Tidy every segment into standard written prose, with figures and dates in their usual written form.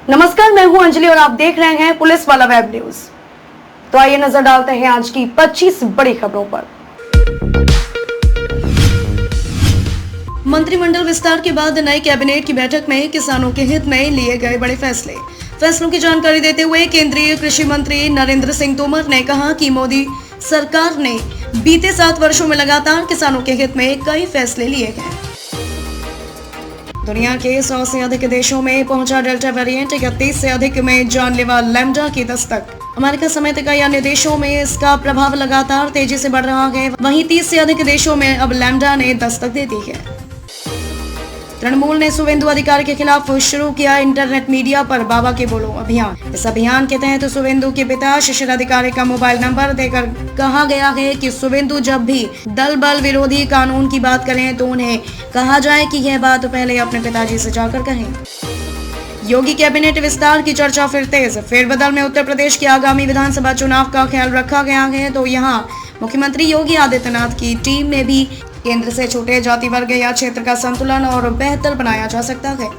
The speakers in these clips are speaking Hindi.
नमस्कार, मैं हूं अंजलि और आप देख रहे हैं पुलिस वाला वेब न्यूज। तो आइए नजर डालते हैं आज की 25 बड़ी खबरों पर। मंत्रिमंडल विस्तार के बाद नई कैबिनेट की बैठक में किसानों के हित में लिए गए बड़े फैसलों की जानकारी देते हुए केंद्रीय कृषि मंत्री नरेंद्र सिंह तोमर ने कहा कि मोदी सरकार ने बीते 7 वर्षों में लगातार किसानों के हित में कई फैसले लिए गए। दुनिया के 100 से अधिक देशों में पहुंचा डेल्टा वेरिएंट, 31 से अधिक में जानलेवा लैम्डा की दस्तक। अमेरिका समेत कई अन्य देशों में इसका प्रभाव लगातार तेजी से बढ़ रहा है। वहीं 30 से अधिक देशों में अब लैम्डा ने दस्तक दे दी है। तृणमूल ने शुवेंदु अधिकारी के खिलाफ शुरू किया इंटरनेट मीडिया पर बाबा के बोलो अभियान। इस अभियान के तहत शुवेंदु के पिता शिशिर अधिकारी का मोबाइल नंबर देकर कहा गया है कि शुवेंदु जब भी दल बल विरोधी कानून की बात करें तो उन्हें कहा जाए कि यह बात पहले अपने पिताजी से जाकर कहें। योगी कैबिनेट विस्तार की चर्चा फिर तेज। फेरबदल में उत्तर प्रदेश के आगामी विधानसभा चुनाव का ख्याल रखा गया है, तो यहाँ मुख्यमंत्री योगी आदित्यनाथ की टीम में भी केंद्र से छूटे जाति वर्ग या क्षेत्र का संतुलन और बेहतर बनाया जा सकता है।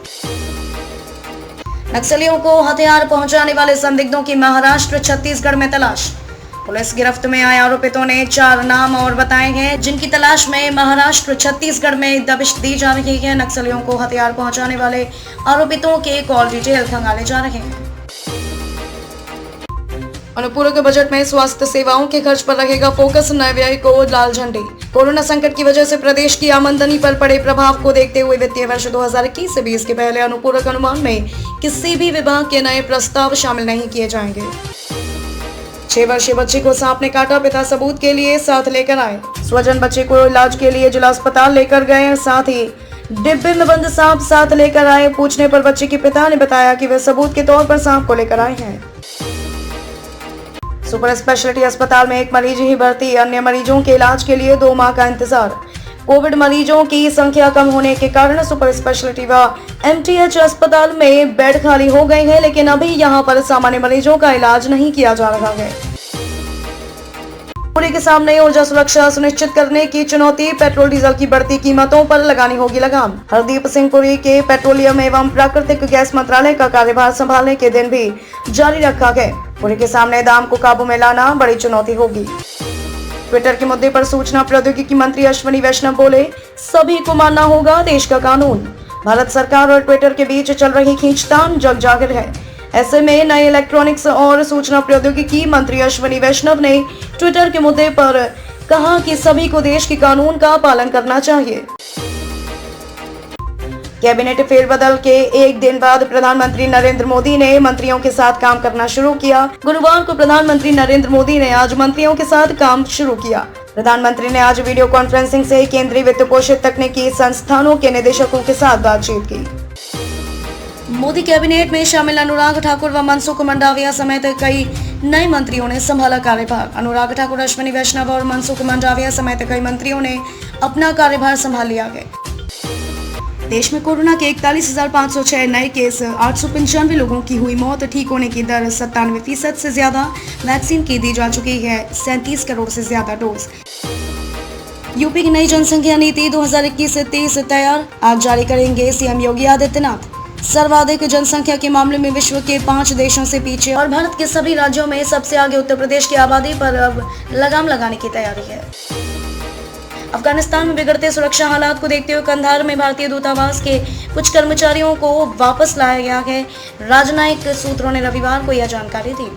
नक्सलियों को हथियार पहुंचाने वाले संदिग्धों की महाराष्ट्र छत्तीसगढ़ में तलाश। पुलिस गिरफ्त में आए आरोपितों ने 4 नाम और बताए हैं, जिनकी तलाश में महाराष्ट्र छत्तीसगढ़ में दबिश दी जा रही है। नक्सलियों को हथियार पहुंचाने वाले आरोपितों के कॉल डिटेल खंगाले जा रहे हैं। अनुपूरक बजट में स्वास्थ्य सेवाओं के खर्च पर रहेगा फोकस, नए व्यय को लाल झंडी। कोरोना संकट की वजह से प्रदेश की आमदनी पर पड़े प्रभाव को देखते हुए वित्तीय वर्ष 2021 से 20 के पहले अनुपूरक अनुमान में किसी भी विभाग के नए प्रस्ताव शामिल नहीं किए जाएंगे। 6 वर्षीय बच्ची को सांप ने काटा, पिता सबूत के लिए साथ लेकर आए। स्वजन बच्चे को इलाज के लिए जिला अस्पताल लेकर गए, साथ ही डिब्बे में बंद सांप साथ लेकर आए। पूछने पर बच्चे के पिता ने बताया कि वे सबूत के तौर पर सांप को लेकर आए हैं। सुपर स्पेशलिटी अस्पताल में एक मरीज ही भर्ती, अन्य मरीजों के इलाज के लिए 2 माह का इंतजार। कोविड मरीजों की संख्या कम होने के कारण सुपर स्पेशलिटी व एमटीएच अस्पताल में बेड खाली हो गए हैं, लेकिन अभी यहां पर सामान्य मरीजों का इलाज नहीं किया जा रहा है। पूरे के सामने ऊर्जा सुरक्षा सुनिश्चित करने की चुनौती, पेट्रोल डीजल की बढ़ती कीमतों पर लगानी होगी लगाम। हरदीप सिंह पुरी के पेट्रोलियम एवं प्राकृतिक गैस मंत्रालय का कार्यभार संभालने के दिन भी जारी रखा है। पुरी के सामने दाम को काबू में लाना बड़ी चुनौती होगी। ट्विटर के मुद्दे पर सूचना प्रौद्योगिकी मंत्री अश्विनी वैष्णव बोले, सभी को मानना होगा देश का कानून। भारत सरकार और ट्विटर के बीच चल रही खींचतान जग जाहिर है। ऐसे में नए इलेक्ट्रॉनिक्स और सूचना प्रौद्योगिकी मंत्री अश्विनी वैष्णव ने ट्विटर के मुद्दे पर कहा कि सभी को देश के कानून का पालन करना चाहिए। कैबिनेट फेरबदल के एक दिन बाद प्रधानमंत्री नरेंद्र मोदी ने मंत्रियों के साथ काम करना शुरू किया। गुरुवार को प्रधानमंत्री नरेंद्र मोदी ने आज मंत्रियों के साथ काम शुरू किया। प्रधानमंत्री ने आज वीडियो कॉन्फ्रेंसिंग से केंद्रीय वित्त पोषित तकनीकी संस्थानों के निदेशकों के साथ बातचीत की। मोदी कैबिनेट में शामिल अनुराग ठाकुर व मनसुख मंडाविया समेत कई नए मंत्रियों ने संभाला कार्यभार। अनुराग ठाकुर, अश्विनी वैष्णव और मनसुख मंडाविया समेत कई मंत्रियों ने अपना कार्यभार संभाल लिया है। देश में कोरोना के 41,506 नए केस, 895 लोगों की हुई मौत, ठीक होने की दर 97% से ज्यादा। वैक्सीन की दी जा चुकी है 37 करोड़ से ज्यादा डोज। यूपी की नई जनसंख्या नीति 2021 से 30 तैयार, आज जारी करेंगे सीएम योगी आदित्यनाथ। सर्वाधिक जनसंख्या के मामले में विश्व के 5 देशों से पीछे और भारत के सभी राज्यों में सबसे आगे उत्तर प्रदेश की आबादी पर अब लगाम लगाने की तैयारी है। अफगानिस्तान में बिगड़ते सुरक्षा हालात को देखते हुए कंधार में भारतीय दूतावास के कुछ कर्मचारियों को वापस लाया गया है। राजनयिक सूत्रों ने रविवार को यह जानकारी दी।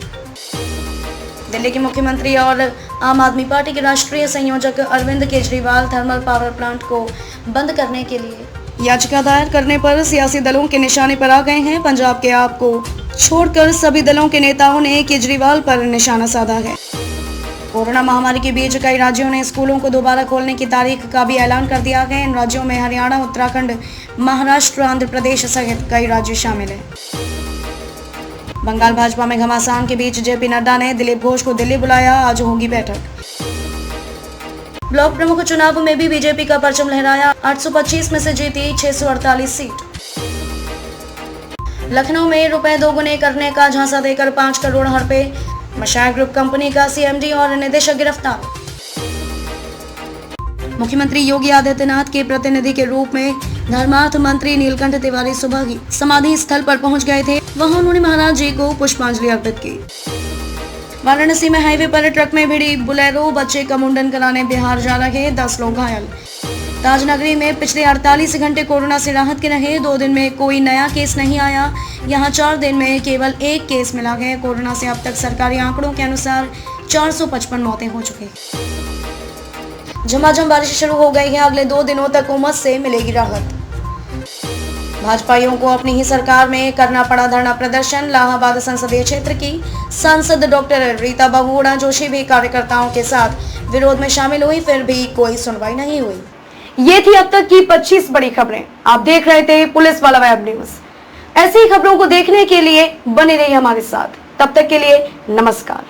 दिल्ली के मुख्यमंत्री और आम आदमी पार्टी के राष्ट्रीय संयोजक Arvind Kejriwal thermal power plant को बंद करने के लिए याचिका दायर करने पर सियासी दलों के निशाने पर आ गए हैं। पंजाब के आप को छोड़कर सभी दलों के नेताओं ने केजरीवाल पर निशाना साधा है। कोरोना महामारी के बीच कई राज्यों ने स्कूलों को दोबारा खोलने की तारीख का भी ऐलान कर दिया है। इन राज्यों में हरियाणा, उत्तराखंड, महाराष्ट्र, आंध्र प्रदेश सहित कई राज्य शामिल हैं। बंगाल भाजपा में घमासान के बीच जेपी नड्डा ने दिलीप घोष को दिल्ली बुलाया, आज होगी बैठक। ब्लॉक प्रमुख चुनाव में भी बीजेपी का परचम लहराया, 825 में से जीती 648 सीट। लखनऊ में रुपए दोगुने करने का झांसा देकर 5 करोड़ हड़पे, मशायर ग्रुप कंपनी का सीएमडी और निदेशक गिरफ्तार। मुख्यमंत्री योगी आदित्यनाथ के प्रतिनिधि के रूप में धर्मार्थ मंत्री नीलकंठ तिवारी सुबह ही समाधि स्थल पर पहुंच गए थे। वहां उन्होंने महाराज जी को पुष्पांजलि अर्पित की। वाराणसी में हाईवे पर ट्रक में भिड़ी बुलेरो, बच्चे का मुंडन कराने बिहार जा रहे 10 लोग घायल। ताजनगरी में पिछले 48 घंटे कोरोना से राहत के रहे। 2 दिन में कोई नया केस नहीं आया। यहां 4 दिन में केवल 1 केस मिला है। कोरोना से अब तक सरकारी आंकड़ों के अनुसार 455 मौतें हो चुकी। झमाझम बारिश शुरू हो गई है। अगले 2 दिनों तक उमस से मिलेगी राहत। भाजपाइयों को अपनी ही सरकार में करना पड़ा धरना प्रदर्शन। इलाहाबाद संसदीय क्षेत्र की सांसद डॉक्टर रीता बहुगुणा जोशी भी कार्यकर्ताओं के साथ विरोध में शामिल हुई, फिर भी कोई सुनवाई नहीं हुई। ये थी अब तक की 25 बड़ी खबरें। आप देख रहे थे पुलिस वाला वेब न्यूज। ऐसी खबरों को देखने के लिए बने रहिए हमारे साथ। तब तक के लिए नमस्कार।